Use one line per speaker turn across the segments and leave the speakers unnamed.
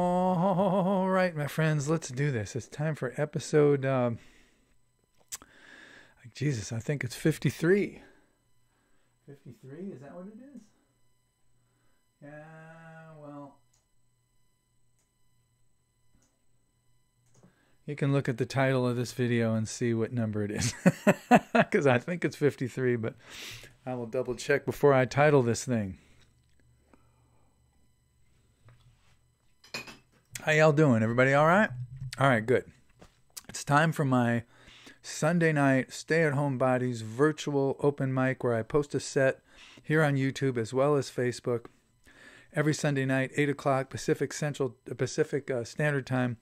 All right, my friends, let's do this. It's time for episode, Jesus, I think it's 53. 53, is that what it is? Yeah, well, you can look at the title of this video and see what number it is. Because I think it's 53, but I will double check before I title this thing. How y'all doing? Everybody all right? All right, good. It's time for my Sunday night Stay-At-Homebodies virtual open mic where I post a set here on YouTube as well as Facebook every Sunday night, 8 o'clock Pacific Standard Time,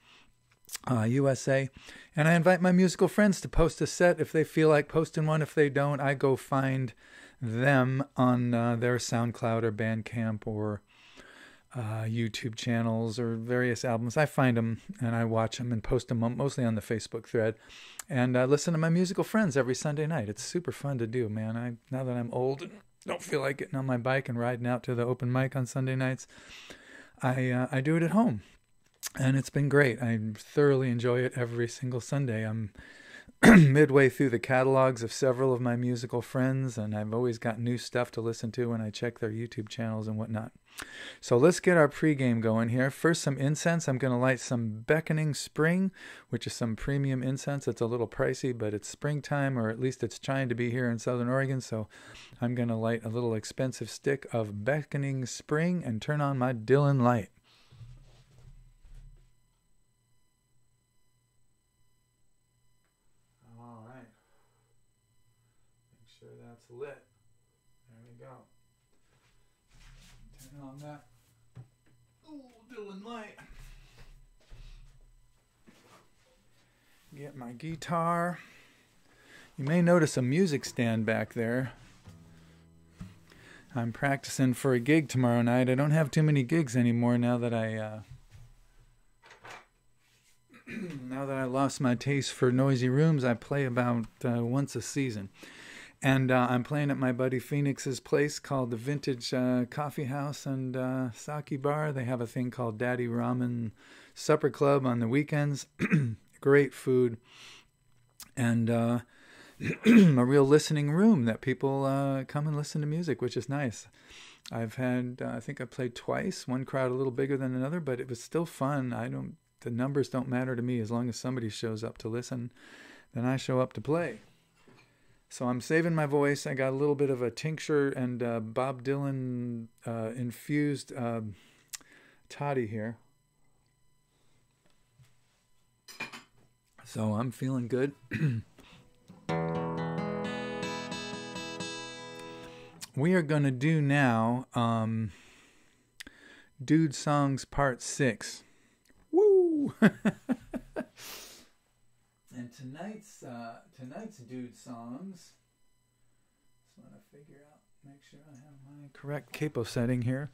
USA. And I invite my musical friends to post a set if they feel like posting one. If they don't, I go find them on their SoundCloud or Bandcamp or YouTube channels or various albums. I find them and I watch them and post them mostly on the Facebook thread, and I listen to my musical friends every Sunday night. It's super fun to do, man. Now that I'm old and don't feel like getting on my bike and riding out to the open mic on Sunday nights, I do it at home, and it's been great. I thoroughly enjoy it every single Sunday. I'm midway through the catalogs of several of my musical friends, and I've always got new stuff to listen to when I check their YouTube channels and whatnot. So let's get our pregame going here. First, some incense. I'm going to light some Beckoning Spring, which is some premium incense. It's a little pricey, but it's springtime, or at least it's trying to be here in Southern Oregon. So I'm going to light a little expensive stick of Beckoning Spring and turn on my Dylan light. All right. Make sure that's lit. There we go. Turn on that Dylan light. Get my guitar. You may notice a music stand back there. I'm practicing for a gig tomorrow night. I don't have too many gigs anymore now that I lost my taste for noisy rooms. I play about once a season. And I'm playing at my buddy Phoenix's place called the Vintage Coffee House and Sake Bar. They have a thing called Daddy Ramen Supper Club on the weekends. Great food. And a real listening room that people come and listen to music, which is nice. I've had, I think I played twice. One crowd a little bigger than another, but it was still fun. The numbers don't matter to me as long as somebody shows up to listen. Then I show up to play. So I'm saving my voice. I got a little bit of a tincture and Bob Dylan infused toddy here. So I'm feeling good. We are going to do now Dude Songs Part 6. Woo! And tonight's Dude Songs, just want to make sure I have my correct capo setting here.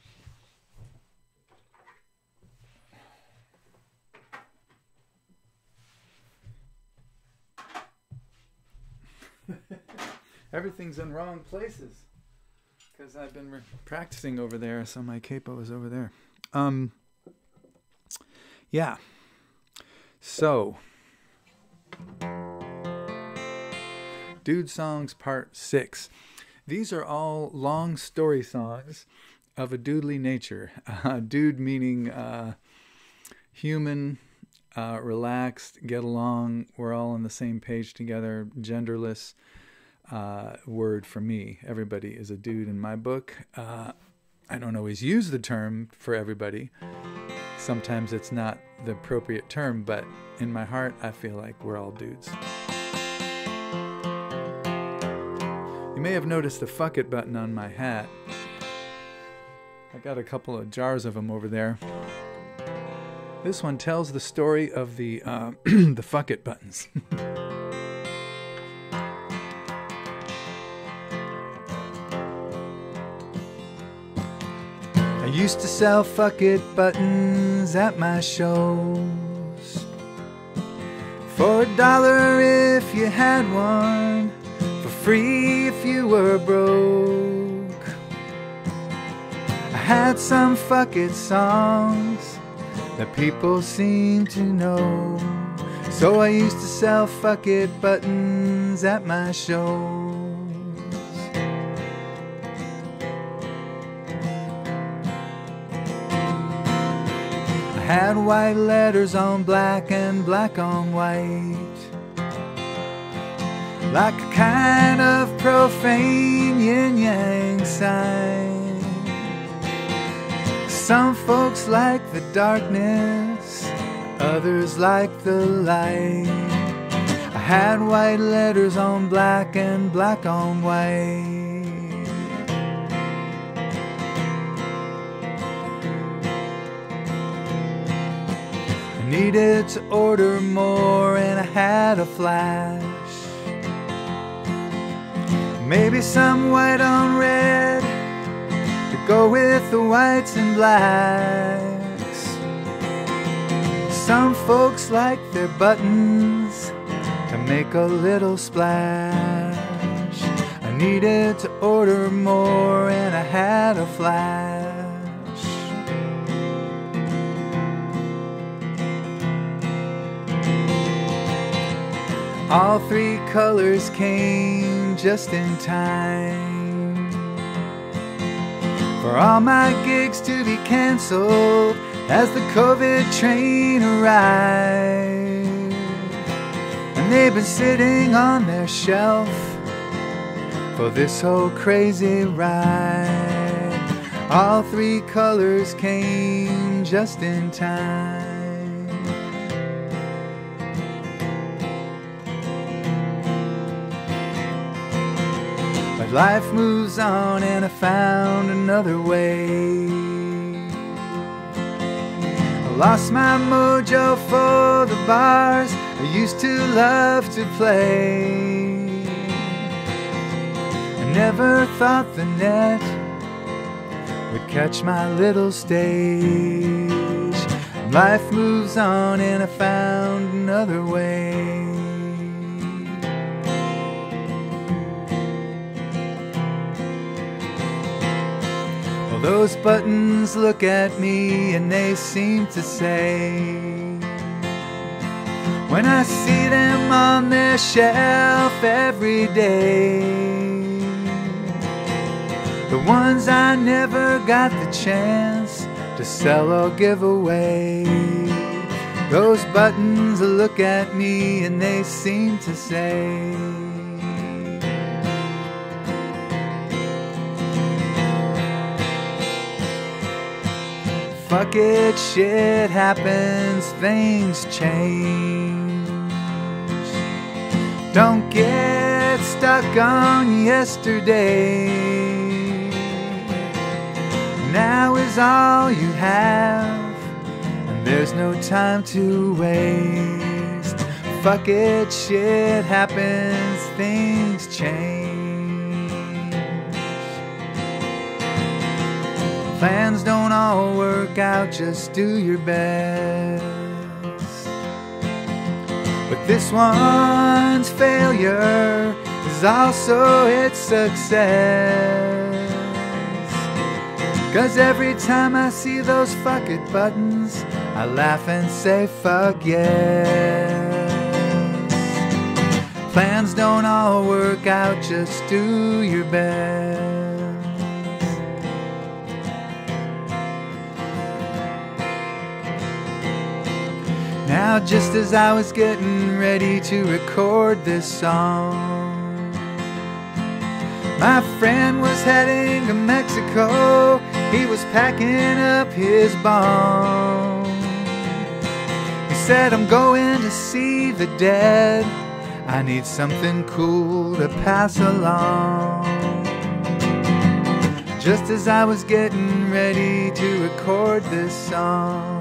Everything's in wrong places because I've been practicing over there, so my capo is over there. Yeah. So, Dude Songs Part 6. These are all long story songs of a doodly nature. Dude meaning human, relaxed, get along, we're all on the same page together, genderless word for me. Everybody is a dude in my book. I don't always use the term for everybody. Sometimes it's not the appropriate term, but in my heart, I feel like we're all dudes. You may have noticed the fuck it button on my hat. I got a couple of jars of them over there. This one tells the story of the the fuck it buttons. I used to sell fuck it buttons at my shows for $1 if you had one, for free if you were broke. I had some fuck it songs that people seem to know, so I used to sell fuck it buttons at my shows. I had white letters on black and black on white, like a kind of profane yin-yang sign. Some folks like the darkness, others like the light. I had white letters on black and black on white. I needed to order more and I had a flash. Maybe some white on red to go with the whites and blacks. Some folks like their buttons to make a little splash. I needed to order more and I had a flash. All three colors came just in time for all my gigs to be canceled as the COVID train arrived. And they've been sitting on their shelf for this whole crazy ride. All three colors came just in time. But life moves on and I found another way. I lost my mojo for the bars I used to love to play. I never thought the net would catch my little stage. Life moves on and I found another way. Well, those buttons look at me and they seem to say, when I see them on their shelf every day, the ones I never got the chance to sell or give away, those buttons look at me and they seem to say, fuck it, shit happens, things change. Don't get stuck on yesterday. Now is all you have, and there's no time to waste. Fuck it, shit happens, things change. Plans don't all work out, just do your best. But this one's failure is also its success. 'Cause every time I see those fuck it buttons, I laugh and say fuck yes. Plans don't all work out, just do your best. Now just as I was getting ready to record this song, my friend was heading to Mexico. He was packing up his bomb. He said, I'm going to see the dead. I need something cool to pass along. Just as I was getting ready to record this song,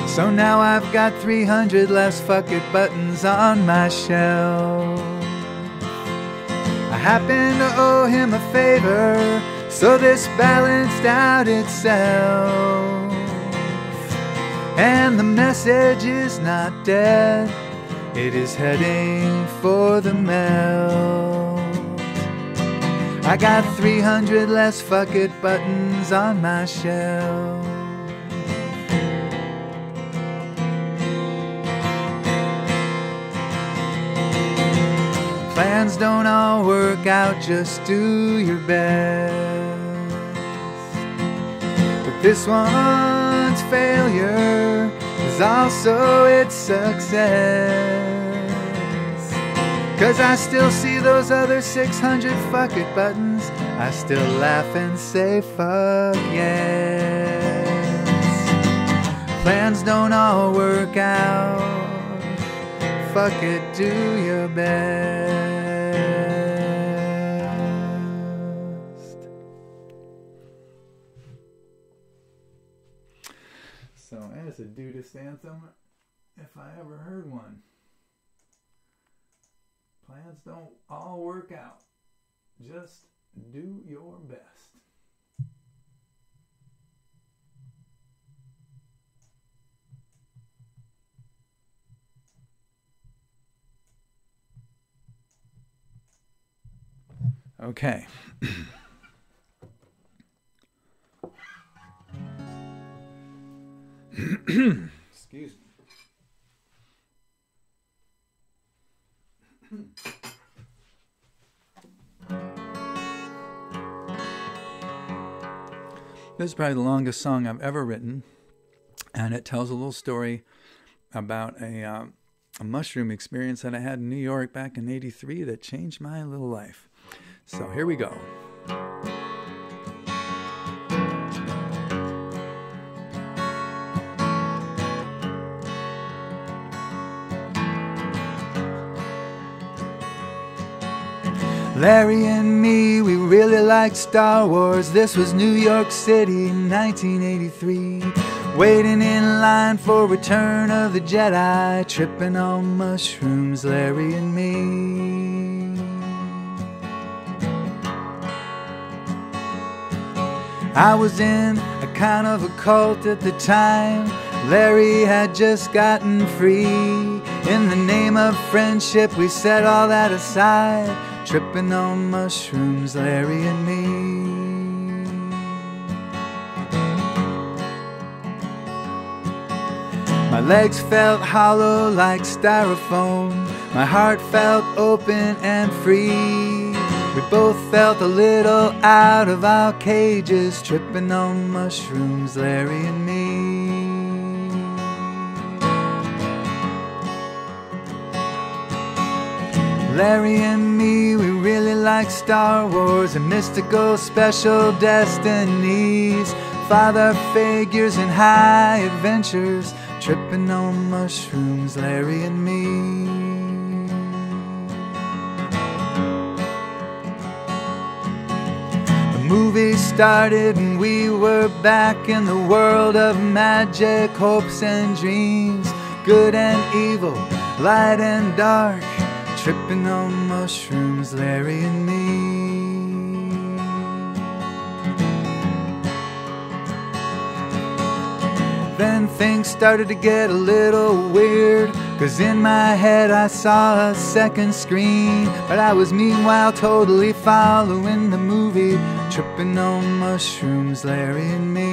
so now I've got 300 less fuck it buttons on my shelf. I happen to owe him a favor, so this balanced out itself. And the message is not dead, it is heading for for the melt. I got 300 less fuck it buttons on my shelf. Plans don't all work out, just do your best. But this one's failure is also its success. 'Cause I still see those other 600 fuck it buttons. I still laugh and say fuck yes. Plans don't all work out. Fuck it, do your best. So as a Dudist anthem, if I ever heard one. Plans don't all work out. Just do your best. Okay. Excuse me. This is probably the longest song I've ever written, and it tells a little story about a mushroom experience that I had in New York back in '83 that changed my little life. So here we go. Larry and me, we really liked Star Wars. This was New York City, 1983. Waiting in line for Return of the Jedi. Tripping on mushrooms, Larry and me. I was in a kind of a cult at the time. Larry had just gotten free. In the name of friendship, we set all that aside. Tripping on mushrooms, Larry and me. My legs felt hollow like styrofoam. My heart felt open and free. We both felt a little out of our cages. Tripping on mushrooms, Larry and me. Larry and me, we really like Star Wars and mystical special destinies, father figures and high adventures. Tripping on mushrooms, Larry and me. The movie started and we were back in the world of magic, hopes and dreams, good and evil, light and dark. Tripping on mushrooms, Larry and me. Then things started to get a little weird, 'cause in my head I saw a second screen. But I was meanwhile totally following the movie. Tripping on mushrooms, Larry and me.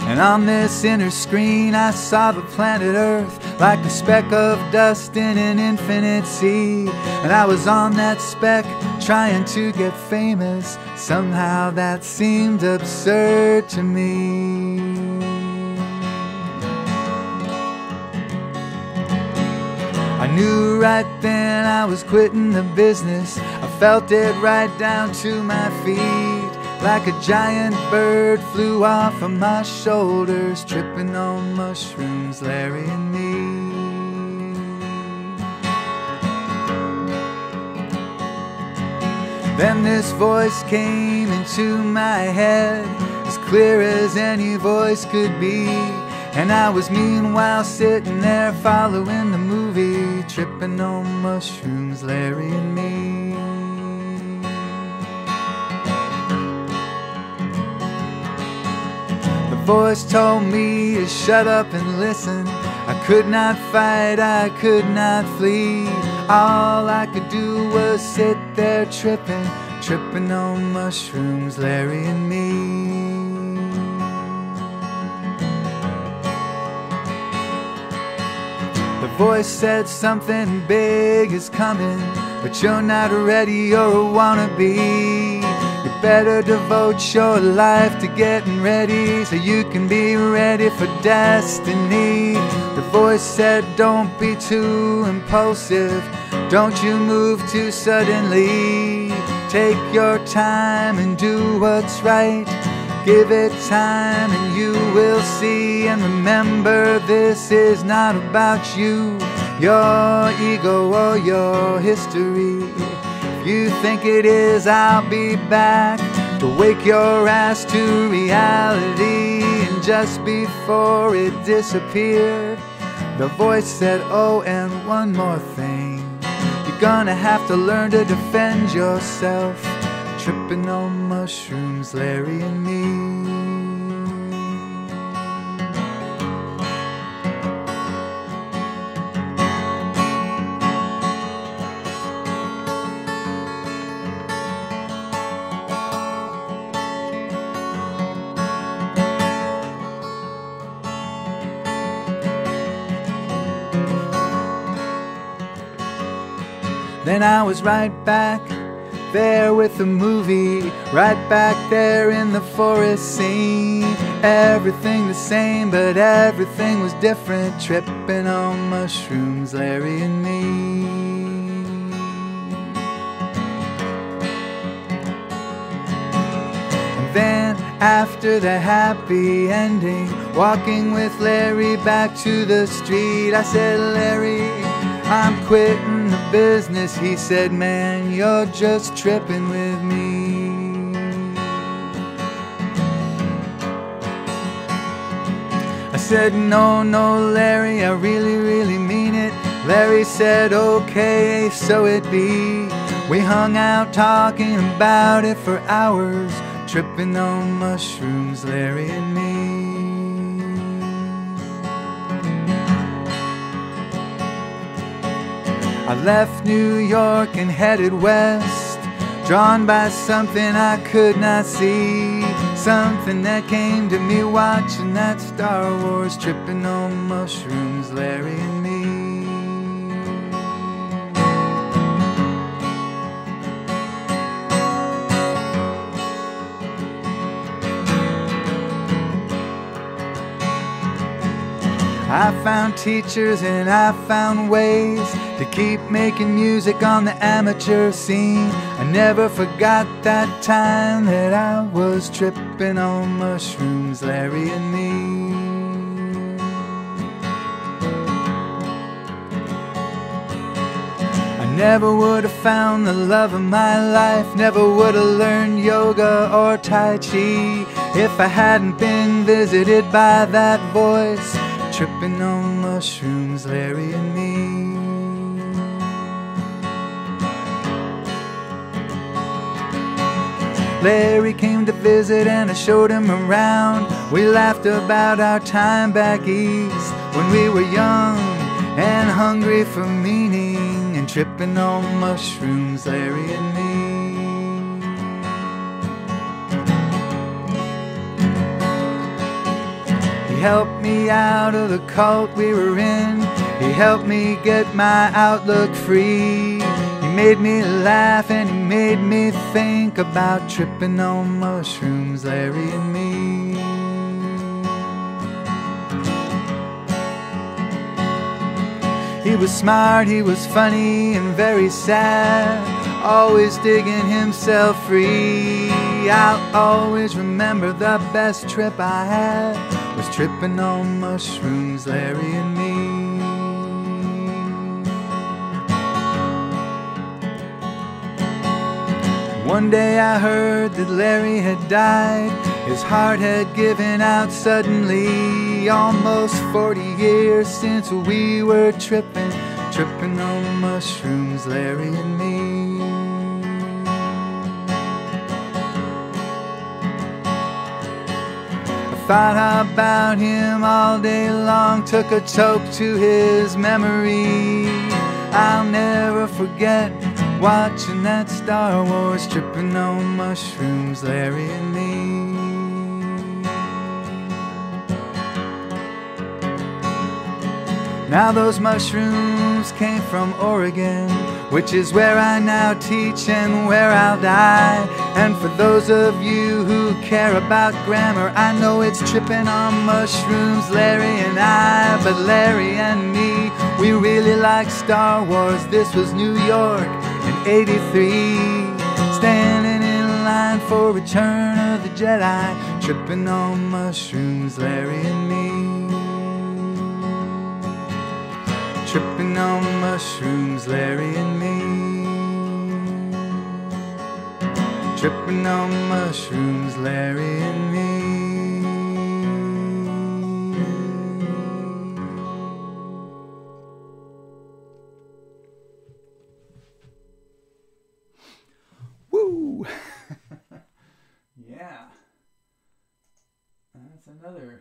And on this inner screen I saw the planet Earth like a speck of dust in an infinite sea. And I was on that speck trying to get famous. Somehow that seemed absurd to me. I knew right then I was quitting the business. I felt it right down to my feet. Like a giant bird flew off of my shoulders. Tripping on mushrooms, Larry and me. Then this voice came into my head, as clear as any voice could be. And I was meanwhile sitting there following the movie. Tripping on mushrooms, Larry and me. voice told me to shut up and listen. I could not fight, I could not flee. All I could do was sit there tripping, tripping on mushrooms, Larry and me. The voice said something big is coming, but you're not ready or a wannabe. You better devote your life to getting ready so you can be ready for destiny. The voice said don't be too impulsive, don't you move too suddenly. Take your time and do what's right. Give it time and you will see. And remember, this is not about you, your ego or your history. If you think it is, I'll be back to wake your ass to reality. And just before it disappeared, the voice said, oh, and one more thing. You're gonna have to learn to defend yourself. Tripping on mushrooms, Larry and me. Then I was right back there with the movie, right back there in the forest scene. Everything the same, but everything was different. Tripping on mushrooms, Larry and me. And then after the happy ending, walking with Larry back to the street, I said, Larry, I'm quitting the business. He said, man, you're just tripping with me. I said, no, no, Larry, I really, really mean it. Larry said, okay, so it be. We hung out talking about it for hours, tripping on mushrooms, Larry and me. I left New York and headed west, drawn by something I could not see. Something that came to me watching that Star Wars, tripping on mushrooms, Larry and me. I found teachers and I found ways to keep making music on the amateur scene. I never forgot that time that I was tripping on mushrooms, Larry and me. I never would have found the love of my life, never would have learned yoga or Tai Chi if I hadn't been visited by that voice, tripping on mushrooms, Larry and me. Larry came to visit and I showed him around. We laughed about our time back east when we were young and hungry for meaning and tripping on mushrooms, Larry and me. He helped me out of the cult we were in. He helped me get my outlook free. He made me laugh and he made me think about tripping on mushrooms, Larry and me. He was smart, he was funny and very sad, always digging himself free. I'll always remember the best trip I had was tripping on mushrooms, Larry and me. One day I heard that Larry had died. His heart had given out suddenly. Almost 40 years since we were tripping on mushrooms, Larry and me. Thought about him all day long, took a toke to his memory. I'll never forget watching that Star Wars, tripping on mushrooms, Larry and me. Now those mushrooms came from Oregon, which is where I now teach and where I'll die. And for those of you who care about grammar, I know it's tripping on mushrooms, Larry and I. But Larry and me, we really like Star Wars. This was New York in '83, standing in line for Return of the Jedi, tripping on mushrooms, Larry and me. Tripping on mushrooms, Larry and me. Tripping on mushrooms, Larry and me. Woo! Yeah. That's another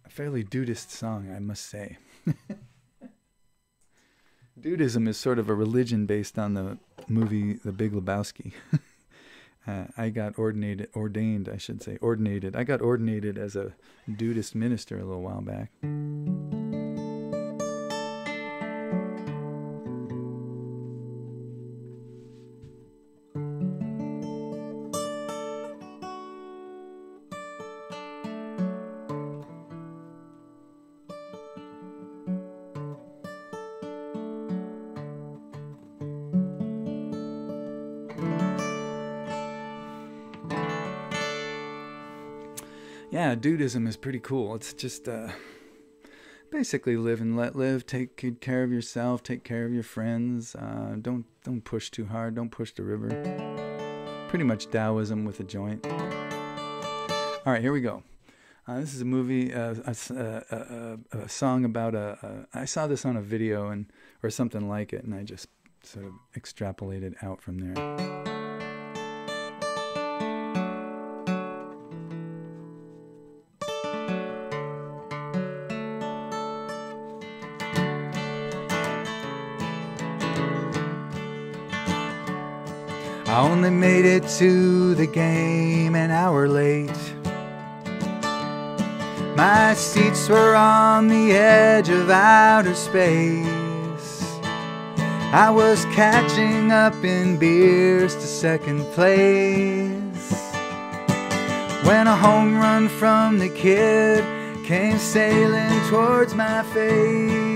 fairly dudist song, I must say. Dudism is sort of a religion based on the movie The Big Lebowski. I got ordinated. I got ordinated as a dudist minister a little while back. Yeah, dudism is pretty cool. It's just basically live and let live. Take good care of yourself. Take care of your friends. Don't push too hard. Don't push the river. Pretty much Taoism with a joint. All right, here we go. This is a movie, a song about I saw this on a video or something like it, and I just sort of extrapolated out from there. I only made it to the game an hour late. My seats were on the edge of outer space. I was catching up in beers to second place, when a home run from the kid came sailing towards my face.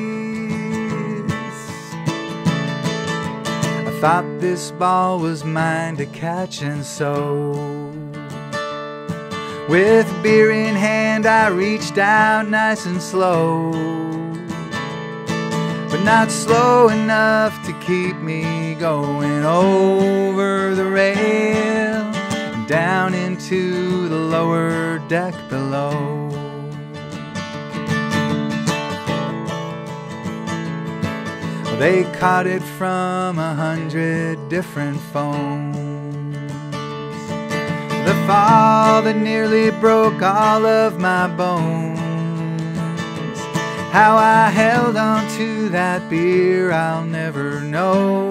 I thought this ball was mine to catch, and so with beer in hand I reached out nice and slow, but not slow enough to keep me going over the rail and down into the lower deck below. They caught it from 100 different phones. The fall that nearly broke all of my bones. How I held on to that beer, I'll never know.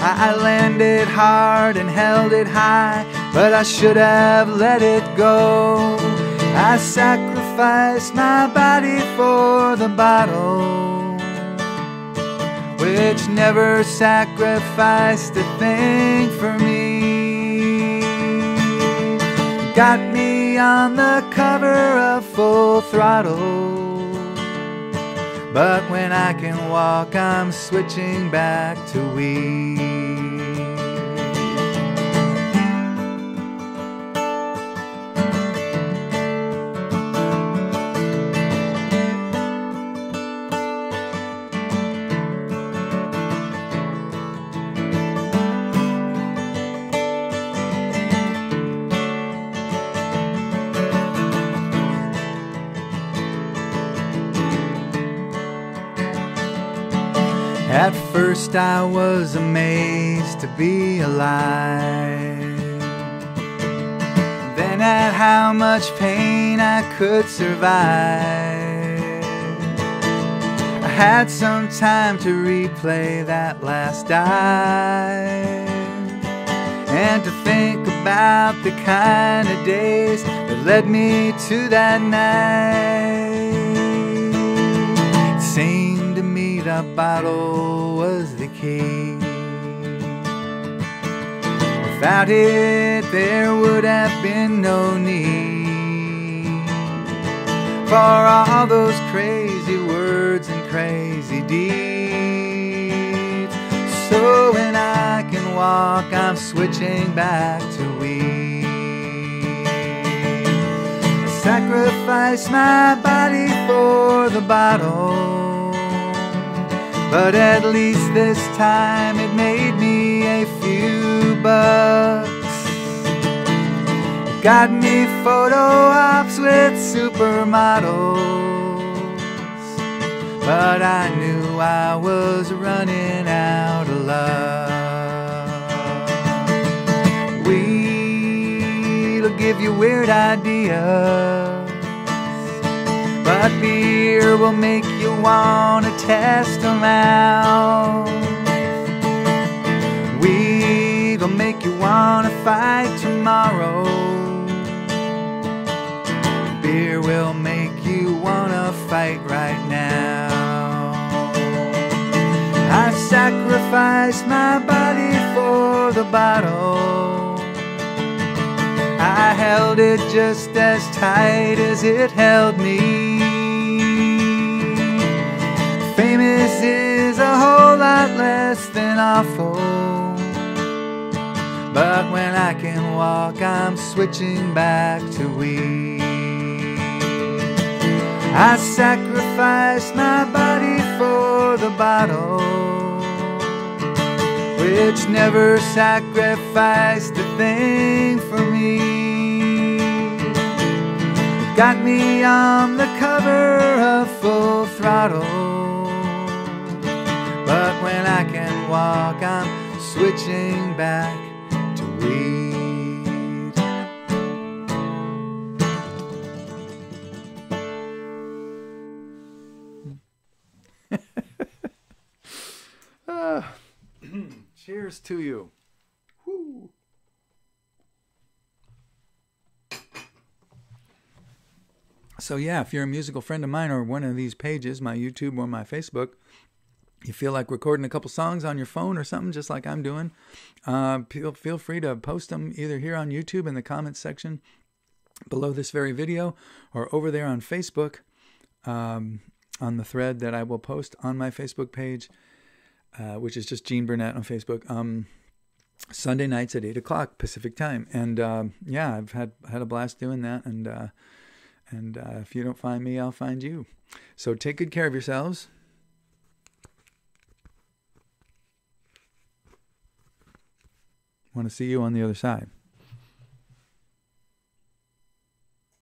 I landed hard and held it high, but I should have let it go. I sacrificed my body for the bottle, which never sacrificed a thing for me. Got me on the cover of Full Throttle, but when I can walk, I'm switching back to weed. At first I was amazed to be alive, then at how much pain I could survive. I had some time to replay that last dive, and to think about the kind of days that led me to that night. It seemed to me the bottle was the key. Without it, there would have been no need for all those crazy words and crazy deeds. So when I can walk, I'm switching back to weed. I sacrifice my body for the bottle, but at least this time it made me a few bucks. It got me photo ops with supermodels, but I knew I was running out of love. Weed'll give you weird ideas, but beer will make you wanna test them out. Weed'll make you wanna fight tomorrow. Beer will make you wanna fight right now. I sacrificed my body for the bottle. I held it just as tight as it held me. Famous is a whole lot less than awful, but when I can walk, I'm switching back to weed. I sacrificed my body for the bottle, which never sacrificed a thing for me. It got me on the cover of Full Throttle, but when I can walk, I'm switching back to weed. Cheers to you. Woo. So yeah, if you're a musical friend of mine or one of these pages, my YouTube or my Facebook, you feel like recording a couple songs on your phone or something, just like I'm doing, feel free to post them either here on YouTube in the comments section below this very video, or over there on Facebook, on the thread that I will post on my Facebook page, which is just Gene Burnett on Facebook, Sunday nights at 8 o'clock Pacific time. And yeah, I've had a blast doing that. And if you don't find me, I'll find you. So take good care of yourselves. Want to see you on the other side.